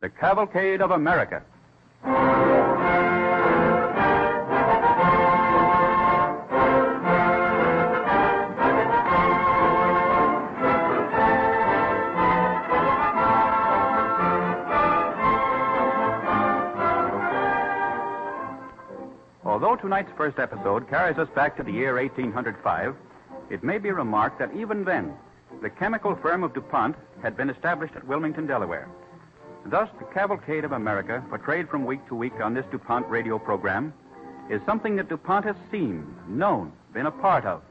The Cavalcade of America. Although tonight's first episode carries us back to the year 1805, it may be remarked that even then, the chemical firm of DuPont had been established at Wilmington, Delaware. Thus, the Cavalcade of America, portrayed from week to week on this DuPont radio program, is something that DuPont has seen, known, been a part of.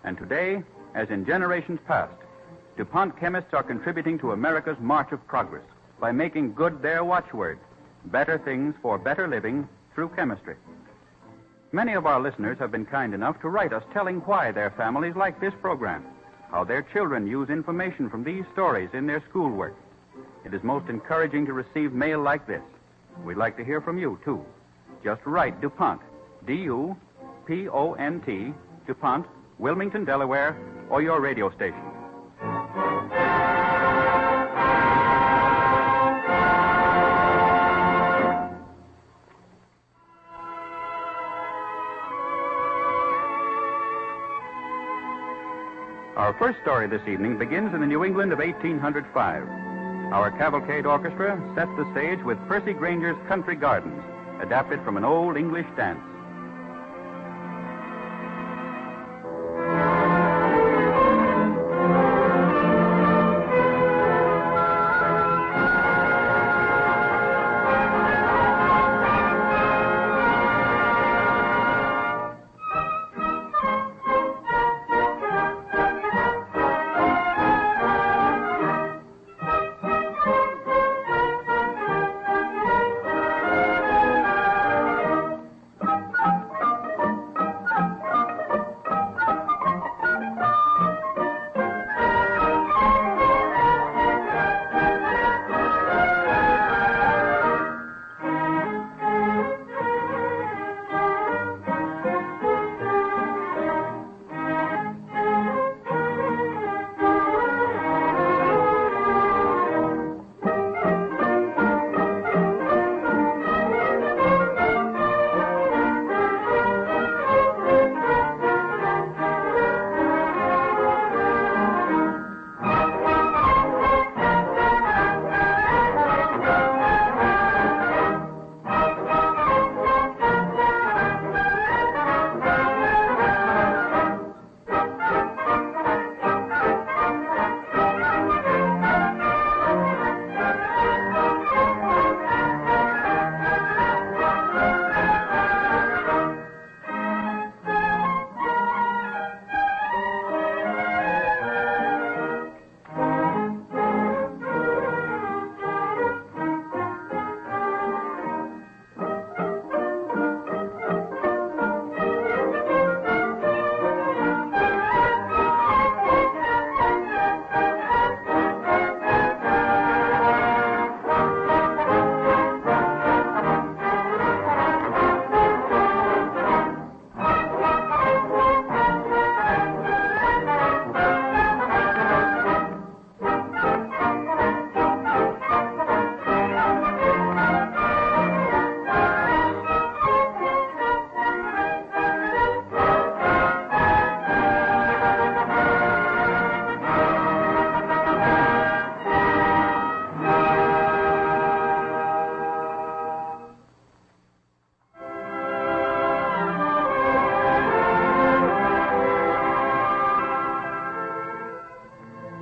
And today, as in generations past, DuPont chemists are contributing to America's march of progress by making good their watchword, better things for better living through chemistry. Many of our listeners have been kind enough to write us telling why their families like this program, how their children use information from these stories in their schoolwork. It is most encouraging to receive mail like this. We'd like to hear from you, too. Just write DuPont, D-U-P-O-N-T, DuPont, Wilmington, Delaware, or your radio station. Our first story this evening begins in the New England of 1805. Our Cavalcade Orchestra sets the stage with Percy Granger's Country Gardens, adapted from an old English dance.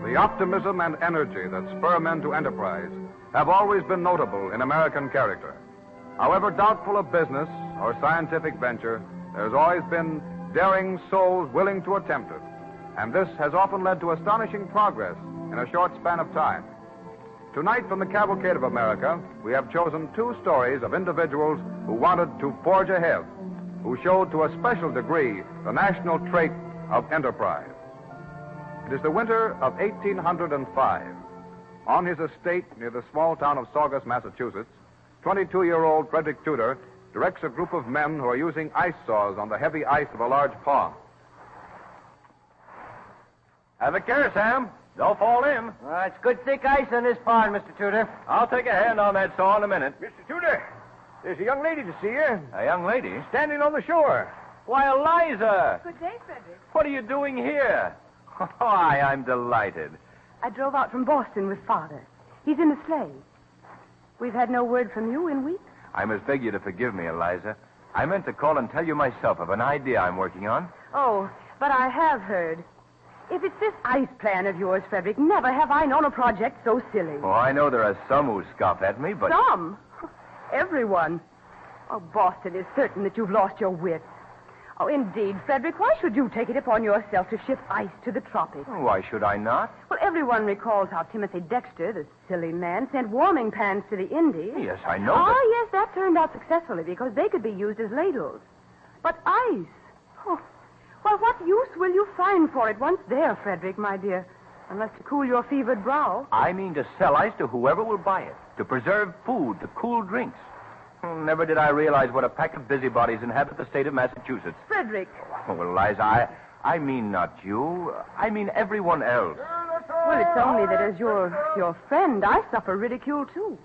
The optimism and energy that spur men to enterprise have always been notable in American character. However doubtful of business or scientific venture, there's always been daring souls willing to attempt it. And this has often led to astonishing progress in a short span of time. Tonight, from the Cavalcade of America, we have chosen two stories of individuals who wanted to forge ahead, who showed to a special degree the national trait of enterprise. It is the winter of 1805. On his estate near the small town of Saugus, Massachusetts, 22-year-old Frederick Tudor directs a group of men who are using ice saws on the heavy ice of a large pond. Have a care, Sam. Don't fall in. It's good thick ice on this pond, Mr. Tudor. I'll take a hand on that saw in a minute. Mr. Tudor, there's a young lady to see you. A young lady? Standing on the shore. Why, Eliza! Good day, Frederick. What are you doing here? Why, I'm delighted. I drove out from Boston with Father. He's in the sleigh. We've had no word from you in weeks. I must beg you to forgive me, Eliza. I meant to call and tell you myself of an idea I'm working on. Oh, but I have heard. If it's this ice plan of yours, Frederick, never have I known a project so silly. Oh, I know there are some who scoff at me, but... Some? Everyone. Oh, Boston is certain that you've lost your wits. Oh, indeed, Frederick, why should you take it upon yourself to ship ice to the tropics? Why should I not? Well, everyone recalls how Timothy Dexter, the silly man, sent warming pans to the Indies. Yes, I know, Oh, yes, that turned out successfully because they could be used as ladles. But ice? Oh, well, what use will you find for it once there, Frederick, my dear? Unless to cool your fevered brow. I mean to sell ice to whoever will buy it, to preserve food, to cool drinks. Never did I realize what a pack of busybodies inhabit the state of Massachusetts. Frederick. Oh, well, Eliza, I mean not you. I mean everyone else. Well, it's only that as your friend, I suffer ridicule, too.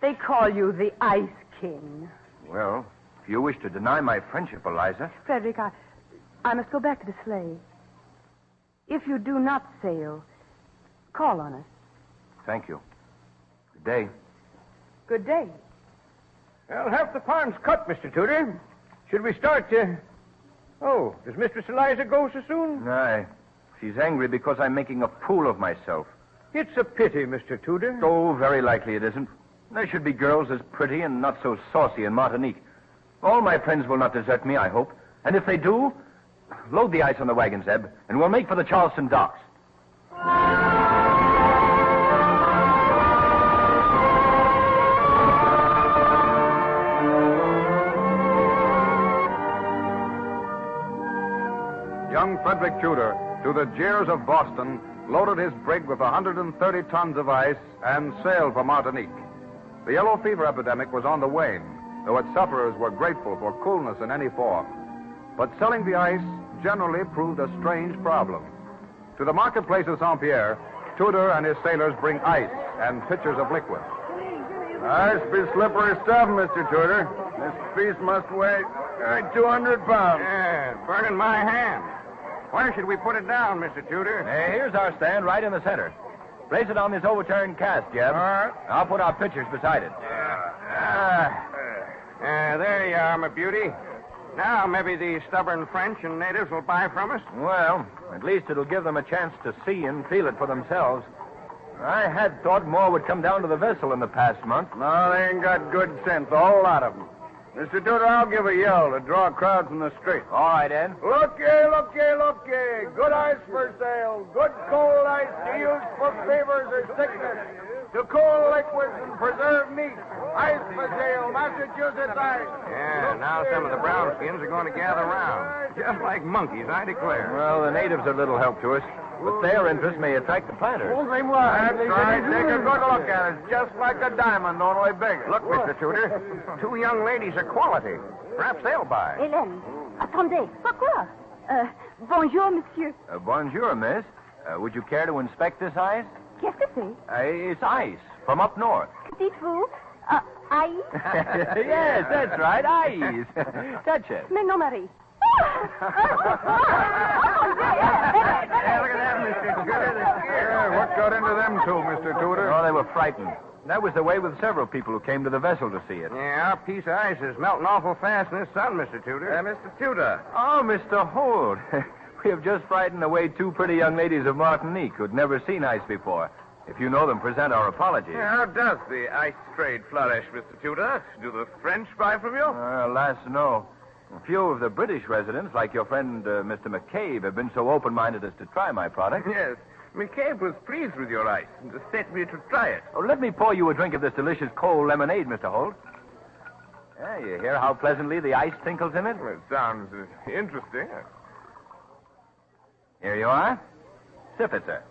They call you the Ice King. Well, if you wish to deny my friendship, Eliza... Frederick, I must go back to the sleigh. If you do not sail, call on us. Thank you. Good day. Good day. Well, half the pond's cut, Mr. Tudor. Should we start to... Oh, does Mistress Eliza go so soon? Aye. She's angry because I'm making a fool of myself. It's a pity, Mr. Tudor. Oh, very likely it isn't. There should be girls as pretty and not so saucy in Martinique. All my friends will not desert me, I hope. And if they do, load the ice on the wagon, Zeb, and we'll make for the Charleston docks. Young Frederick Tudor, to the jeers of Boston, loaded his brig with 130 tons of ice and sailed for Martinique. The yellow fever epidemic was on the wane, though its sufferers were grateful for coolness in any form. But selling the ice generally proved a strange problem. To the marketplace of Saint-Pierre, Tudor and his sailors bring ice and pitchers of liquid. Ice be slippery stuff, Mr. Tudor. This piece must weigh 200 pounds. Yeah, burning my hand. Where should we put it down, Mr. Tudor? Hey, here's our stand right in the center. Place it on this overturned cask, Jeb. All right. I'll put our pitchers beside it. There you are, my beauty. Now maybe the stubborn French and natives will buy from us. Well, at least it'll give them a chance to see and feel it for themselves. I had thought more would come down to the vessel in the past month. No, they ain't got good sense, a whole lot of them. Mr. Tudor, I'll give a yell to draw crowds from the street. All right, Ed. Looky. Good ice for sale. Good cold ice to use for fevers or sickness. To cool liquids and preserve meat. Ice for sale, Massachusetts ice. Yeah, now some of the brownskins are going to gather round. Just like monkeys, I declare. Well, the natives are little help to us, but their interest may attract the planters. That's right. Take a good look at it. It's just like a diamond, only bigger. Look, Mr. Tudor, two young ladies are quality. Perhaps they'll buy. Hélène, attendez. Pourquoi? Bonjour, monsieur. Bonjour, miss. Would you care to inspect this ice? Qu'est-ce que c'est? It's ice from up north. Dites-vous, ice? Yes, that's right, ice. Touch it. Mais non, Marie. Yeah, look at that, Mr. Tudor. What got into them two, Mr. Tudor? Oh, they were frightened. That was the way with several people who came to the vessel to see it. Yeah, our piece of ice is melting awful fast in this sun, Mr. Tudor. Mr. Tudor. Oh, Mr. Holt. We have just frightened away two pretty young ladies of Martinique who'd never seen ice before. If you know them, present our apologies. How does the ice trade flourish, Mr. Tudor? Do the French buy from you? Alas, no. A few of the British residents, like your friend Mr. McCabe, have been so open-minded as to try my product. Yes. McCabe was pleased with your ice and set me to try it. Oh, let me pour you a drink of this delicious cold lemonade, Mr. Holt. Yeah, you hear how pleasantly the ice tinkles in it? Well, it sounds interesting. Here you are. Sip it, sir.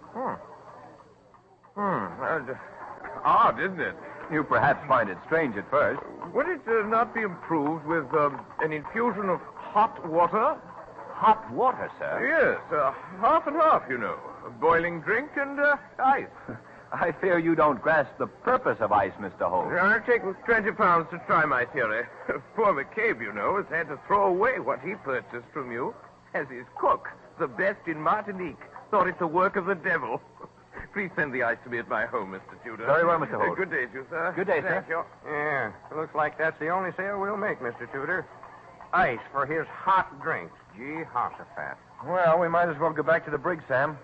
Odd, isn't it? You perhaps find it strange at first. Would it not be improved with an infusion of hot water? Hot water, sir? Yes, half and half, you know. A boiling drink and ice. I fear you don't grasp the purpose of ice, Mr. Holt. I'll take 20 pounds to try my theory. Poor McCabe, you know, has had to throw away what he purchased from you. As his cook, the best in Martinique, thought it the work of the devil. Please send the ice to me at my home, Mr. Tudor. Very well, Mr. Holt. Good day to you, sir. Good day, sir. Thank you. Yeah, it looks like that's the only sale we'll make, Mr. Tudor. Ice for his hot drinks. Gee, Hossafat. Well, we might as well go back to the brig, Sam.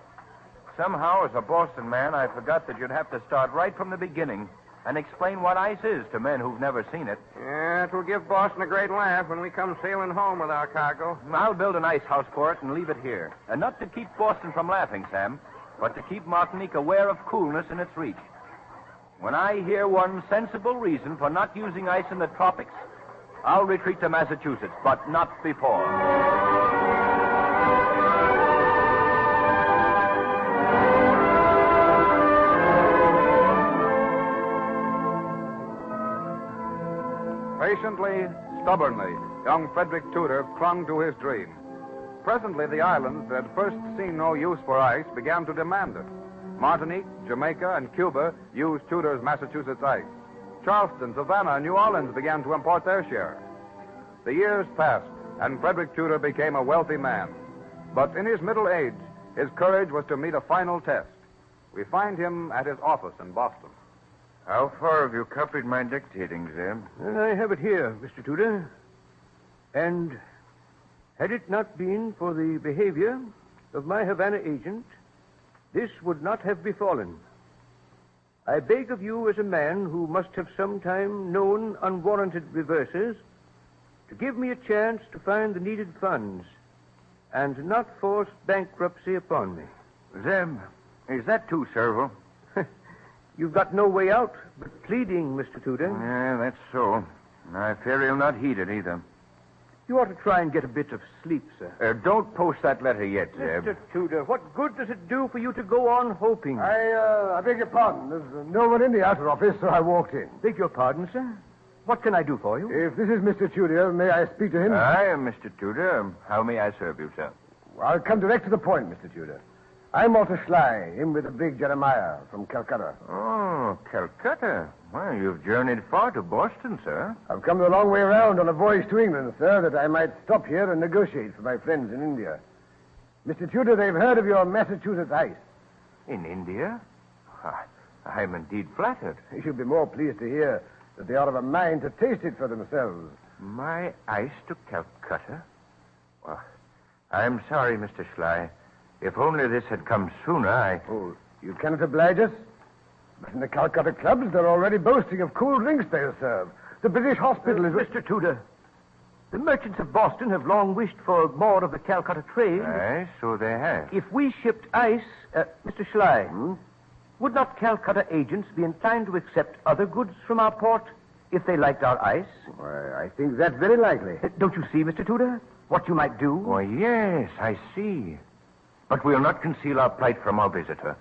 Somehow, as a Boston man, I forgot that you'd have to start right from the beginning and explain what ice is to men who've never seen it. Yeah, it will give Boston a great laugh when we come sailing home with our cargo. I'll build an ice house for it and leave it here. And not to keep Boston from laughing, Sam, but to keep Martinique aware of coolness in its reach. When I hear one sensible reason for not using ice in the tropics, I'll retreat to Massachusetts, but not before. Patiently, stubbornly, young Frederick Tudor clung to his dream. Presently, the islands that had first seen no use for ice began to demand it. Martinique, Jamaica, and Cuba used Tudor's Massachusetts ice. Charleston, Savannah, and New Orleans began to import their share. The years passed, and Frederick Tudor became a wealthy man. But in his middle age, his courage was to meet a final test. We find him at his office in Boston. How far have you copied my dictating, Zeb? I have it here, Mr. Tudor. And had it not been for the behavior of my Havana agent, this would not have befallen. I beg of you, as a man who must have sometime known unwarranted reverses, to give me a chance to find the needed funds and not force bankruptcy upon me. Zeb, is that too servile? You've got no way out but pleading, Mr. Tudor. Yeah, that's so. I fear he'll not heed it either. You ought to try and get a bit of sleep, sir. Don't post that letter yet, Zeb. Mr. Tudor, what good does it do for you to go on hoping? I beg your pardon. There's no one in the outer office, so I walked in. Beg your pardon, sir? What can I do for you? If this is Mr. Tudor, may I speak to him? I am Mr. Tudor. How may I serve you, sir? I'll come direct to the point, Mr. Tudor. I'm Walter Sly, him with the big Jeremiah from Calcutta. Oh, Calcutta. Well, you've journeyed far to Boston, sir. I've come the long way around on a voyage to England, sir, that I might stop here and negotiate for my friends in India. Mr. Tudor, they've heard of your Massachusetts ice. In India? I'm indeed flattered. You should be more pleased to hear that they are of a mind to taste it for themselves. My ice to Calcutta? Well, I'm sorry, Mr. Sly. If only this had come sooner, Oh, you cannot oblige us? But in the Calcutta clubs, they're already boasting of cool drinks they'll serve. The British hospital is... Mr. Tudor, the merchants of Boston have long wished for more of the Calcutta trade. Aye, so they have. If we shipped ice, Mr. Sly, would not Calcutta agents be inclined to accept other goods from our port if they liked our ice? Why, I think that's very likely. Don't you see, Mr. Tudor, what you might do? Why, yes, I see. But we'll not conceal our plight from our visitor.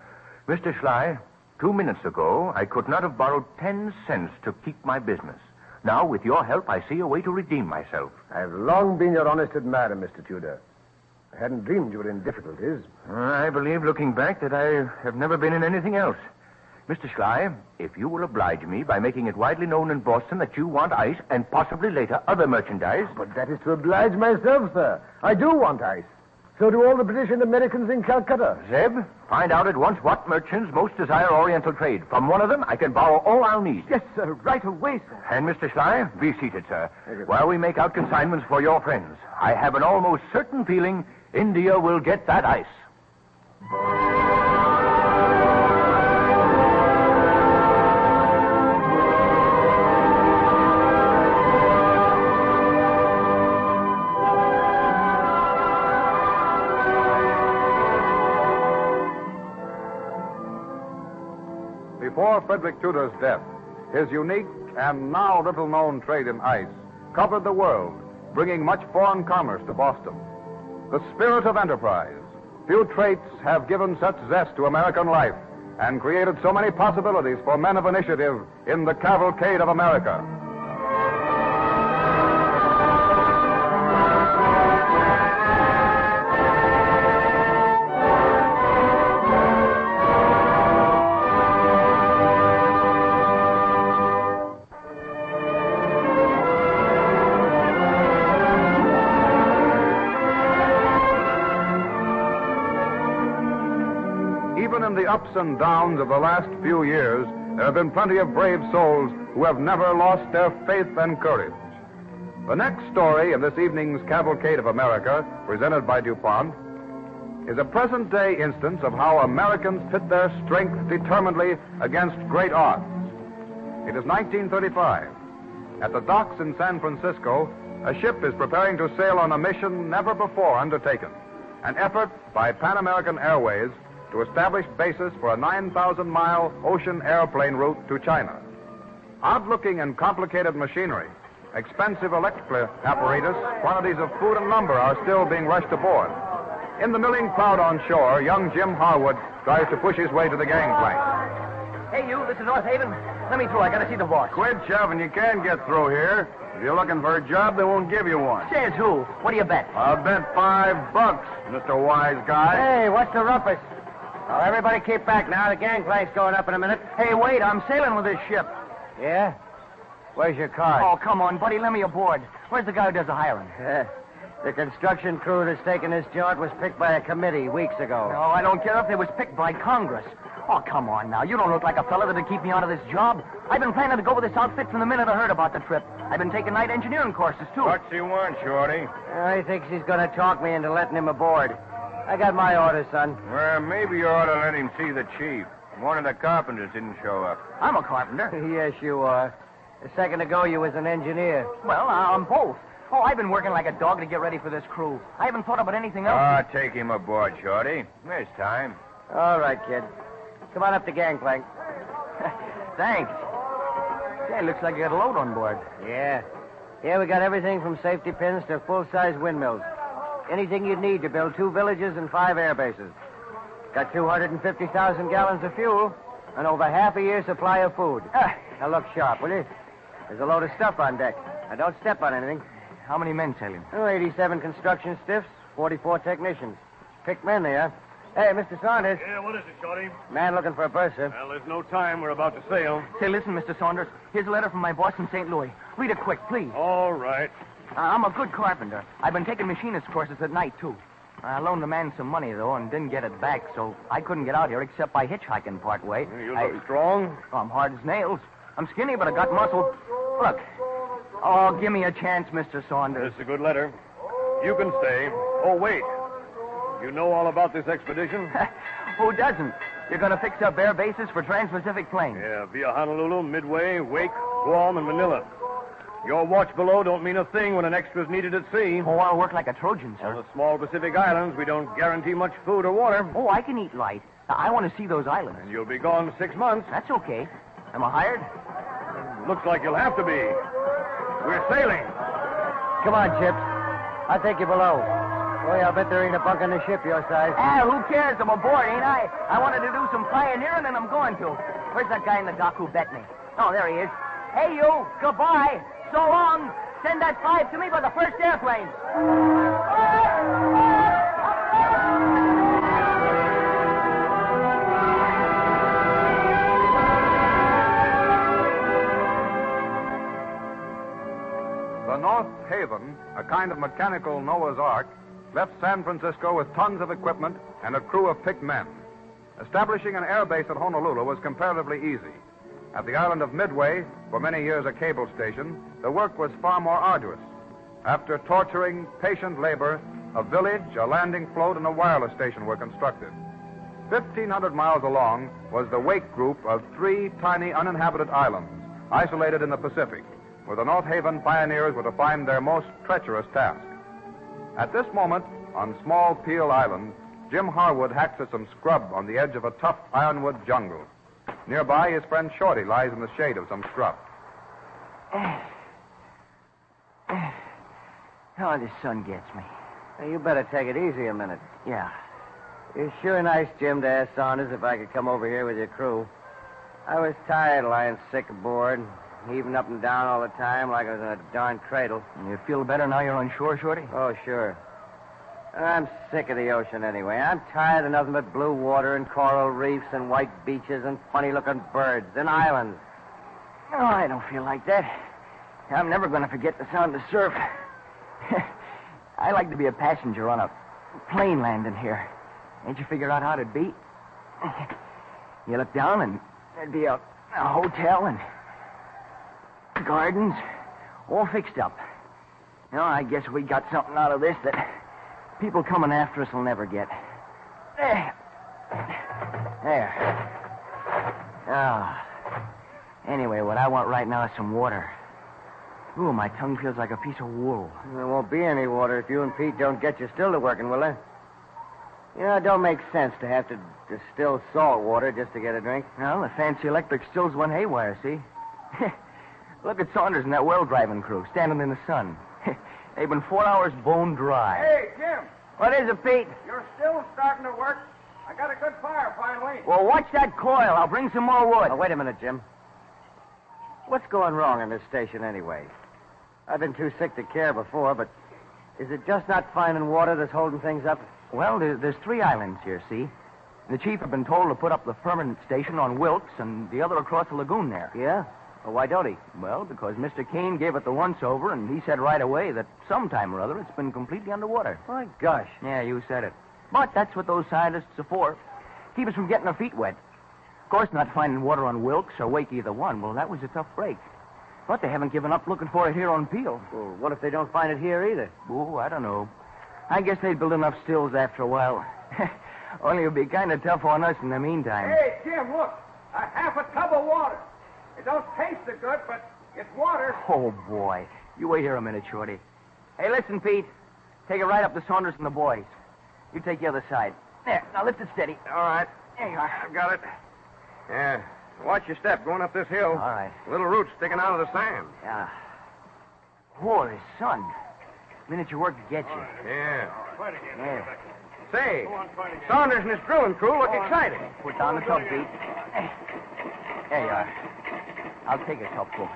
Mr. Sly, 2 minutes ago, I could not have borrowed 10 cents to keep my business. Now, with your help, I see a way to redeem myself. I've long been your honest admirer, Mr. Tudor. I hadn't dreamed you were in difficulties. I believe, looking back, that I have never been in anything else. Mr. Sly, if you will oblige me by making it widely known in Boston that you want ice and possibly later other merchandise... But that is to oblige myself, sir. I do want ice. So do all the British and Americans in Calcutta. Zeb, find out at once what merchants most desire Oriental trade. From one of them, I can borrow all I'll need. Yes, sir. Right away, sir. And, Mr. Sly, be seated, sir, while we make out consignments for your friends. I have an almost certain feeling India will get that ice. Before Frederick Tudor's death, his unique and now little-known trade in ice covered the world, bringing much foreign commerce to Boston. The spirit of enterprise. Few traits have given such zest to American life and created so many possibilities for men of initiative in the Cavalcade of America. ups and downs of the last few years, there have been plenty of brave souls who have never lost their faith and courage. The next story in this evening's Cavalcade of America, presented by DuPont, is a present-day instance of how Americans pit their strength determinedly against great odds. It is 1935. At the docks in San Francisco, a ship is preparing to sail on a mission never before undertaken, an effort by Pan American Airways to establish bases for a 9,000-mile ocean airplane route to China. Odd-looking and complicated machinery, expensive electrical apparatus, quantities of food and lumber are still being rushed aboard. In the milling crowd on shore, young Jim Harwood tries to push his way to the gangplank. Hey, you, this is North Haven. Let me through. I gotta see the boss. Quit shoving. You can get through here. If you're looking for a job, they won't give you one. Says who? What do you bet? I'll bet $5, Mr. Wise Guy. Hey, what's the rumpus? Oh, everybody keep back now. The gangplank's going up in a minute. Hey, wait. I'm sailing with this ship. Yeah? Where's your card? Oh, come on, buddy. Let me aboard. Where's the guy who does the hiring? The construction crew that's taking this joint was picked by a committee weeks ago. No, I don't care if they was picked by Congress. Oh, come on now. You don't look like a fella that'd keep me out of this job. I've been planning to go with this outfit from the minute I heard about the trip. I've been taking night engineering courses, too. What's he want, Shorty? He thinks he's going to talk me into letting him aboard. I got my orders, son. Well, maybe you ought to let him see the chief. One of the carpenters didn't show up. I'm a carpenter. Yes, you are. A second ago, you was an engineer. Well, I'm both. Oh, I've been working like a dog to get ready for this crew. I haven't thought about anything else. Take him aboard, Shorty. There's time. All right, kid. Come on up the gangplank. Thanks. Say, looks like you got a load on board. Yeah. Yeah, we got everything from safety pins to full-size windmills. Anything you'd need to build 2 villages and 5 air bases. Got 250,000 gallons of fuel and over half a year's supply of food. Now look sharp, will you? There's a load of stuff on deck. Now don't step on anything. How many men sailing? 87 construction stiffs, 44 technicians. Picked men they are. Hey, Mr. Saunders. Yeah, what is it, Shorty? Man looking for a berth, sir. Well, there's no time. We're about to sail. Say, listen, Mr. Saunders. Here's a letter from my boss in St. Louis. Read it quick, please. All right. I'm a good carpenter. I've been taking machinist courses at night, too. I loaned the man some money, though, and didn't get it back, so I couldn't get out here except by hitchhiking part way. You look strong. I'm hard as nails. I'm skinny, but I got muscle. Look. Oh, give me a chance, Mr. Saunders. It's a good letter. You can stay. Oh, wait. You know all about this expedition? Who doesn't? You're going to fix up air bases for Trans-Pacific planes. Yeah, via Honolulu, Midway, Wake, Guam, and Manila. Your watch below don't mean a thing when an extra's needed at sea. Oh, I'll work like a Trojan, sir. On the small Pacific islands, we don't guarantee much food or water. Oh, I can eat light. I want to see those islands. And you'll be gone 6 months. That's okay. Am I hired? Looks like you'll have to be. We're sailing. Come on, Chips. I'll take you below. Boy, I'll bet there ain't a bunk on the ship your size. Who cares? I'm aboard, ain't I? I wanted to do some pioneering, and I'm going to. Where's that guy in the dock who bet me? Oh, there he is. Hey, you. Goodbye. So long. Send that 5 to me by the first airplane. The North Haven, a kind of mechanical Noah's Ark, left San Francisco with tons of equipment and a crew of picked men. Establishing an air base at Honolulu was comparatively easy. At the island of Midway, for many years a cable station, the work was far more arduous. After torturing, patient labor, a village, a landing float, and a wireless station were constructed. 1,500 miles along was the Wake Group of 3 tiny uninhabited islands, isolated in the Pacific, where the North Haven pioneers were to find their most treacherous task. At this moment, on Small Peel Island, Jim Harwood hacks at some scrub on the edge of a tough ironwood jungle. Nearby, his friend Shorty lies in the shade of some scrub. Oh, the sun gets me. Hey, you better take it easy a minute. Yeah. It's sure nice, Jim, to ask Saunders if I could come over here with your crew. I was tired lying sick aboard, heaving up and down all the time like I was in a darn cradle. You feel better now you're on shore, Shorty? Oh, sure. I'm sick of the ocean anyway. I'm tired of nothing but blue water and coral reefs and white beaches and funny-looking birds and islands. Oh, I don't feel like that. I'm never going to forget the sound of surf. I like to be a passenger on a plane landing here. Ain't you figured out how it'd be? You look down, and there'd be a hotel and gardens all fixed up. You know, I guess we got something out of this that people coming after us will never get. There. Anyway, what I want right now is some water. Ooh, my tongue feels like a piece of wool. There won't be any water if you and Pete don't get your still to working, will there? You know, it don't make sense to have to distill salt water just to get a drink. Well, the fancy electric stills went haywire, see? Look at Saunders and that well-driving crew standing in the sun. They've been 4 hours bone dry. Hey, Jim, What is it, Pete? you're still starting to work. I got a good fire finally. Well, watch that coil. I'll bring some more wood. Oh, wait a minute, Jim. What's going wrong in this station anyway? I've been too sick to care before, but is it just not finding water that's holding things up? Well, there's 3 islands here, see? The chief had been told to put up the permanent station on Wilkes and the other across the lagoon there. Yeah? Well, why don't he? Well, because Mr. Kane gave it the once-over, and he said right away that sometime or other it's been completely underwater. My gosh. Yeah, you said it. But that's what those scientists are for. Keep us from getting our feet wet. Of course, not finding water on Wilkes or Wake either one. Well, that was a tough break. But they haven't given up looking for it here on Peel. Well, what if they don't find it here either? Oh, I don't know. I guess they'd build enough stills after a while. Only it'd be kind of tough on us in the meantime. Hey, Jim, look. A half a tub of water. It don't taste so good, but it's water. Oh, boy. You wait here a minute, Shorty. Hey, listen, Pete. Take it right up to Saunders and the boys. You take the other side. There, now lift it steady. All right. There you are. I've got it. Yeah. Watch your step going up this hill. All right. Little roots sticking out of the sand. Yeah. Holy sun. Minute your work to get you. Yeah. Yeah. Say, Saunders and his drilling crew look excited. Put down the tub, Pete. There you are. I'll take a tubful.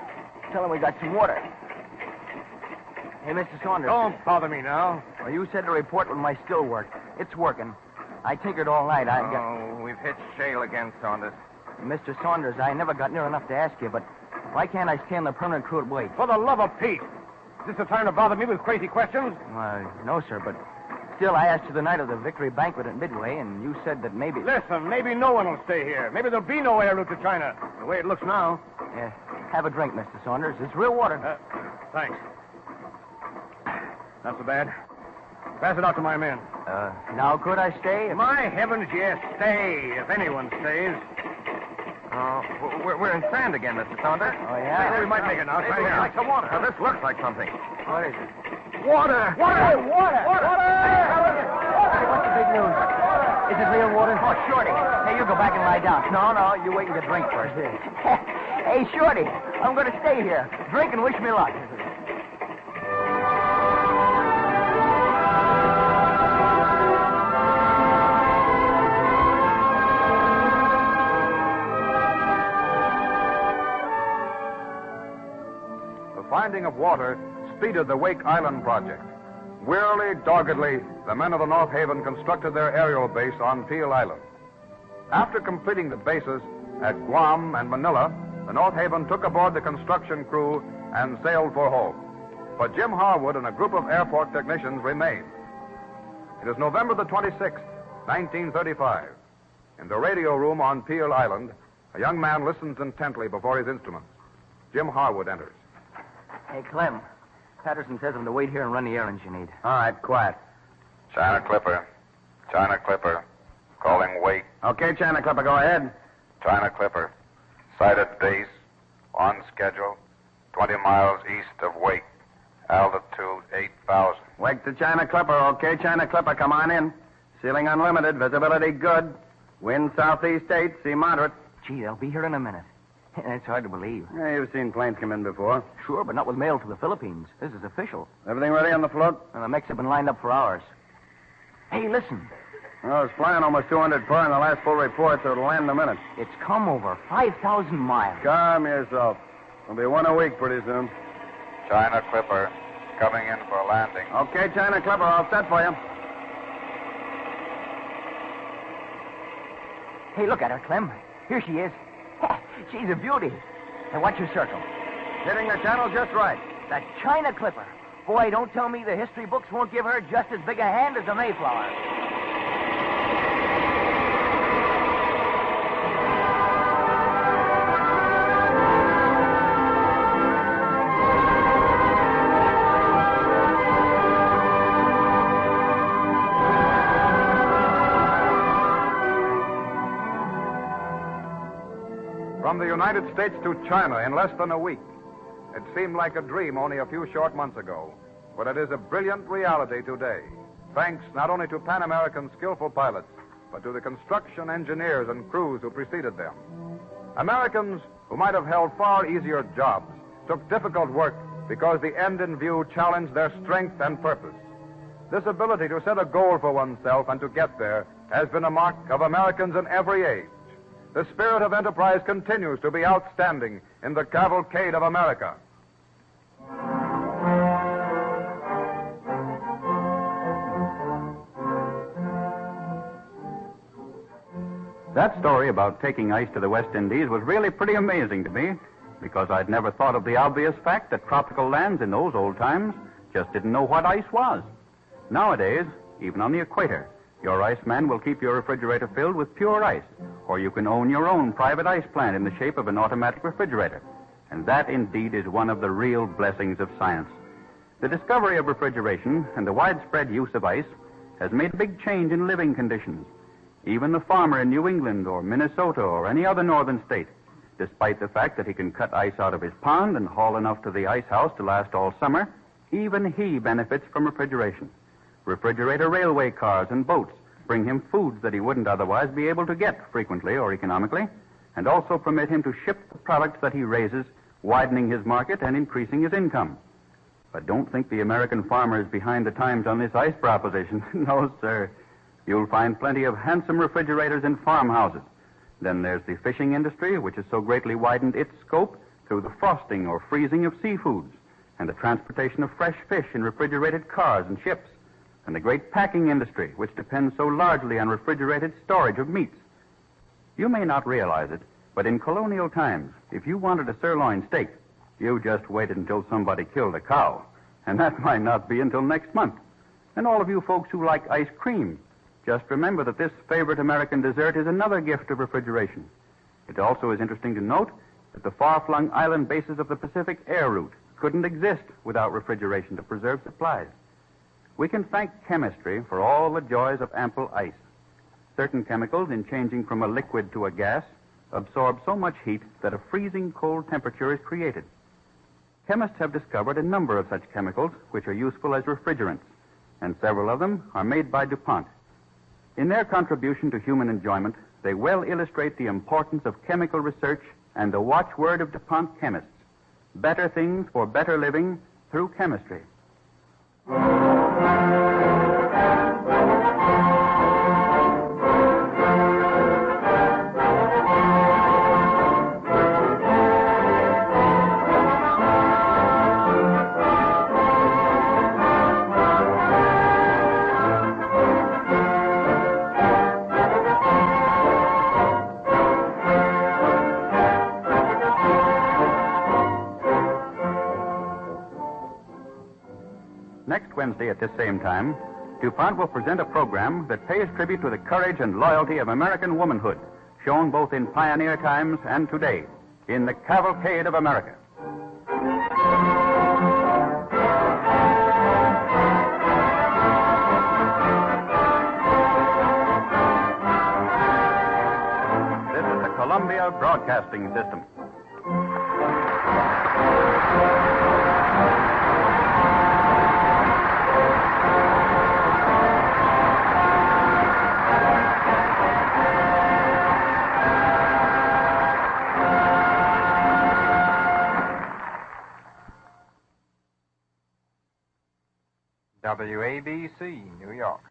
Tell them we got some water. Hey, Mr. Saunders. Don't bother me now. Well, you said to report when my still worked. It's working. I tinkered all night. Oh, we've hit shale again, Saunders. Mr. Saunders, I never got near enough to ask you, but why can't I stand the permanent crew at Wake? For the love of Pete. Is this the time to bother me with crazy questions? No, sir, but still, I asked you the night of the victory banquet at Midway, and you said that maybe... Listen, maybe no one will stay here. Maybe there'll be no air route to China, the way it looks now. Yeah, have a drink, Mr. Saunders. It's real water. Thanks. Not so bad. Pass it out to my men. Now could I stay? My heavens, yes, stay, if anyone stays. We're in sand again, Mr. Saunders. Oh, yeah? We might make it now. Maybe we like some water. Now, this looks like something. What is it? Water! Hey, water! Hey, what's the big news? Is it real water? Oh, Shorty. Hey, you go back and lie down. No, you wait and get a drink first. Hey, Shorty, I'm going to stay here. Drink and wish me luck. The finding of water speeded the Wake Island project. Wearily, doggedly, the men of the North Haven constructed their aerial base on Peel Island. After completing the bases at Guam and Manila, the North Haven took aboard the construction crew and sailed for home. But Jim Harwood and a group of airport technicians remained. It is November the 26th, 1935. In the radio room on Peel Island, a young man listens intently before his instruments. Jim Harwood enters. Hey, Clem. Patterson says I'm to wait here and run the errands you need. All right, quiet. China Clipper. China Clipper. Calling Wake. Okay, China Clipper, go ahead. China Clipper. Sighted base. On schedule. 20 miles east of Wake. Altitude 8,000. Wake to China Clipper. Okay, China Clipper, come on in. Ceiling unlimited, visibility good. Wind southeast 8, sea moderate. Gee, they'll be here in a minute. That's hard to believe. Yeah, you've seen planes come in before. Sure, but not with mail to the Philippines. This is official. Everything ready on the float? And the mechs have been lined up for hours. Hey, listen. Well, it's flying almost 200 per in the last full report, so it'll land in a minute. It's come over 5,000 miles. Calm yourself. There'll be one a week pretty soon. China Clipper. Coming in for landing. Okay, China Clipper, all set for you. Hey, look at her, Clem. Here she is. She's a beauty. Hey, watch your circle. Hitting the channel just right. The China Clipper. Boy, don't tell me the history books won't give her just as big a hand as the Mayflower. From the United States to China in less than a week. It seemed like a dream only a few short months ago, but it is a brilliant reality today, thanks not only to Pan American's skillful pilots, but to the construction engineers and crews who preceded them. Americans who might have held far easier jobs took difficult work because the end in view challenged their strength and purpose. This ability to set a goal for oneself and to get there has been a mark of Americans in every age. The spirit of enterprise continues to be outstanding in the Cavalcade of America. That story about taking ice to the West Indies was really pretty amazing to me, because I'd never thought of the obvious fact that tropical lands in those old times just didn't know what ice was. Nowadays, even on the equator, your iceman will keep your refrigerator filled with pure ice, or you can own your own private ice plant in the shape of an automatic refrigerator. And that indeed is one of the real blessings of science. The discovery of refrigeration and the widespread use of ice has made a big change in living conditions. Even the farmer in New England or Minnesota or any other northern state, despite the fact that he can cut ice out of his pond and haul enough to the ice house to last all summer, even he benefits from refrigeration. Refrigerator railway cars and boats bring him foods that he wouldn't otherwise be able to get frequently or economically, and also permit him to ship the products that he raises, widening his market and increasing his income. But don't think the American farmer is behind the times on this ice proposition. No, sir. You'll find plenty of handsome refrigerators in farmhouses. Then there's the fishing industry, which has so greatly widened its scope through the frosting or freezing of seafoods, and the transportation of fresh fish in refrigerated cars and ships, and the great packing industry, which depends so largely on refrigerated storage of meats. You may not realize it, but in colonial times, if you wanted a sirloin steak, you just waited until somebody killed a cow, and that might not be until next month. And all of you folks who like ice cream, just remember that this favorite American dessert is another gift of refrigeration. It also is interesting to note that the far-flung island bases of the Pacific air route couldn't exist without refrigeration to preserve supplies. We can thank chemistry for all the joys of ample ice. Certain chemicals, in changing from a liquid to a gas, absorb so much heat that a freezing cold temperature is created. Chemists have discovered a number of such chemicals which are useful as refrigerants, and several of them are made by DuPont. In their contribution to human enjoyment, they well illustrate the importance of chemical research and the watchword of DuPont chemists: better things for better living through chemistry. Next Wednesday at this same time, DuPont will present a program that pays tribute to the courage and loyalty of American womanhood, shown both in pioneer times and today, in the Cavalcade of America. This is the Columbia Broadcasting System. WABC, New York.